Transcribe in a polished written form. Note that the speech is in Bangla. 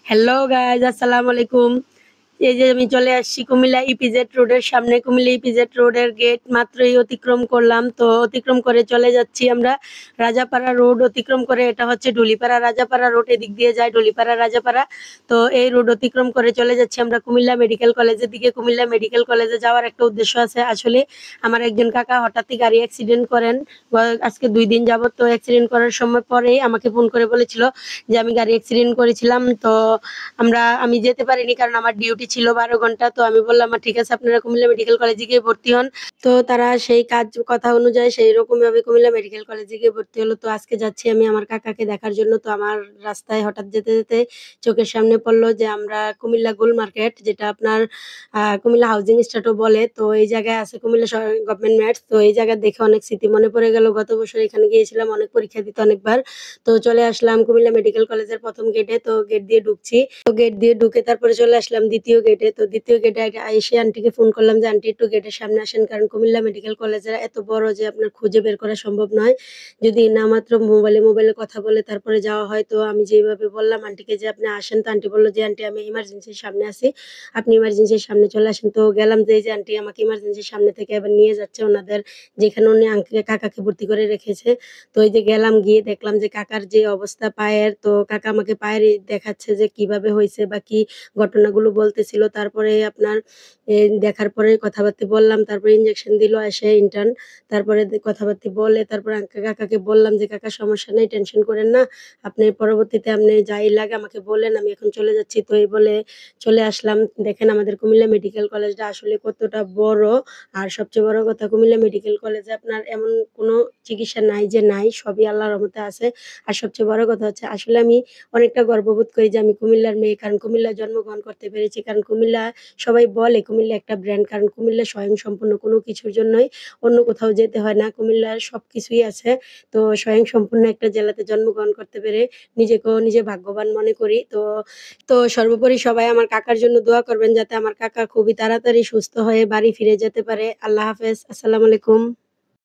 হ্যালো গাইজ, আসসালামু আলাইকুম। এই যে আমি চলে আসছি কুমিল্লা ইপিজেড রোডের সামনে। কুমিল্লা ইপিজেড রোডের গেট মাত্রই অতিক্রম করলাম। তো অতিক্রম করে চলে যাচ্ছি আমরা রাজাপাড়া রোড অতিক্রম করে। এটা হচ্ছে ঢুলিপাড়া রাজাপাড়া রোড, এদিক দিয়ে যায় ঢুলিপাড়া রাজাপাড়া। তো এই রোড অতিক্রম করে চলে যাচ্ছি আমরা কুমিল্লা মেডিকেল কলেজের দিকে। কুমিল্লা মেডিকেল কলেজে যাওয়ার একটা উদ্দেশ্য আছে। আসলে আমার একজন কাকা হঠাৎই গাড়ি অ্যাক্সিডেন্ট করেন আজকে 2 দিন যাবত। তো অ্যাক্সিডেন্ট করার সময় পরেই আমাকে ফোন করে বলেছিল যে আমি গাড়ি অ্যাক্সিডেন্ট করেছিলাম। তো আমি যেতে পারিনি কারণ আমার ডিউটি ছিল 12 ঘন্টা। তো আমি বললাম ঠিক আছে, আপনারা কুমিল্লা মেডিকেল কলেজে গিয়ে ভর্তি হন। তো তারা সেই কথা অনুযায়ী সেই রকম ভাবে কুমিল্লা মেডিকেল কলেজে গিয়ে ভর্তি হলো। তো আজকে যাচ্ছি আমি আমার কাকাকে দেখার জন্য। তো আমার রাস্তায় হঠাৎ যেতে যেতে চোখের সামনে পড়লো যে আমরা কুমিল্লা গোল মার্কেট, যেটা আপনার কুমিল্লা হাউজিং স্টাটও বলে, তো এই জায়গায় আছে কুমিল্লা গভর্নমেন্ট ম্যাথস। তো এই জায়গা দেখে অনেক স্মৃতি মনে পড়ে গেল। গত বছর এখানে গিয়েছিলাম অনেক পরীক্ষা দিতে অনেকবার। তো চলে আসলাম কুমিল্লা মেডিকেল কলেজের প্রথম গেটে। তো গেট দিয়ে ঢুকছি। তো গেট দিয়ে ঢুকে তারপরে চলে আসলাম দ্বিতীয় গেটে। তো দ্বিতীয় গেটে এসে আন্টিকে ফোন করলাম যে আন্টি একটু গেটের সামনে আসেন, কারণ কুমিল্লা মেডিকেল কলেজের এত বড় যে আপনার খুঁজে বের করা সম্ভব নয় যদি না মাত্র মোবাইলে কথা বলে তারপরে যাওয়া হয়। তো আমি যেভাবে বললাম আন্টিকে যে আপনি আসেন, তো আন্টি বললো যে আন্টি আমি ইমার্জেন্সির সামনে আছি, আপনি ইমার্জেন্সির সামনে চলে আসেন। তো গেলাম, যে এই যে আন্টি আমাকে ইমার্জেন্সির সামনে থেকে আবার নিয়ে যাচ্ছে ওনাদের যেখানে উনি কাকাকে ভর্তি করে রেখেছে। তো এই যে গেলাম, গিয়ে দেখলাম যে কাকার যে অবস্থা পায়ের, তো কাকা আমাকে পায়ের দেখাচ্ছে যে কিভাবে হয়েছে বা কি ঘটনাগুলো বলতেছিল। তারপরে আপনার দেখার পরে কথাবার্তা বললাম, তারপরে ইঞ্জেকশন দিল এসে ইন্টার্ন। তারপরে কথাবার্তা বলে তারপর কাকাকে বললাম যে কাকা সমস্যা নেই, টেনশন করেন না, আপনি পরবর্তীতে আপনি যাই লাগে আমাকে বলেন, আমি এখন চলে যাচ্ছি। তো এই বলে চলে আসলাম। দেখেন আমাদের কুমিল্লা মেডিকেল কলেজটা আসলে কতটা বড়। আর সবচেয়ে বড় কথা, কুমিল্লা মেডিকেল কলেজে আপনার এমন কোনো চিকিৎসা নাই যে নাই, সবই আল্লাহর রহমতে আছে। আর সবচেয়ে বড় কথা হচ্ছে আসলে আমি অনেকটা গর্ববোধ করি যে আমি কুমিল্লার মেয়ে, কারণ কুমিল্লায় জন্মগ্রহণ করতে পেরেছি। কারণ কুমিল্লা, সবাই বলে কুমিল্লা একটা ব্র্যান্ড, কারণ কুমিল্লা স্বয়ংসম্পূর্ণ, কোনো কিছুর জন্যই অন্য কোথাও যেতে হয় না, কুমিল্লার সবকিছুই আছে। তো স্বয়ংসম্পূর্ণ একটা জেলাতে জন্মগ্রহণ করতে পেরে নিজেকেও নিজে ভাগ্যবান মনে করি। তো তো সর্বোপরি সবাই আমার কাকার জন্য দোয়া করবেন যাতে আমার কাকা খুবই তাড়াতাড়ি সুস্থ হয়ে বাড়ি ফিরে যেতে পারে। আল্লাহ হাফেজ, আসসালামু আলাইকুম।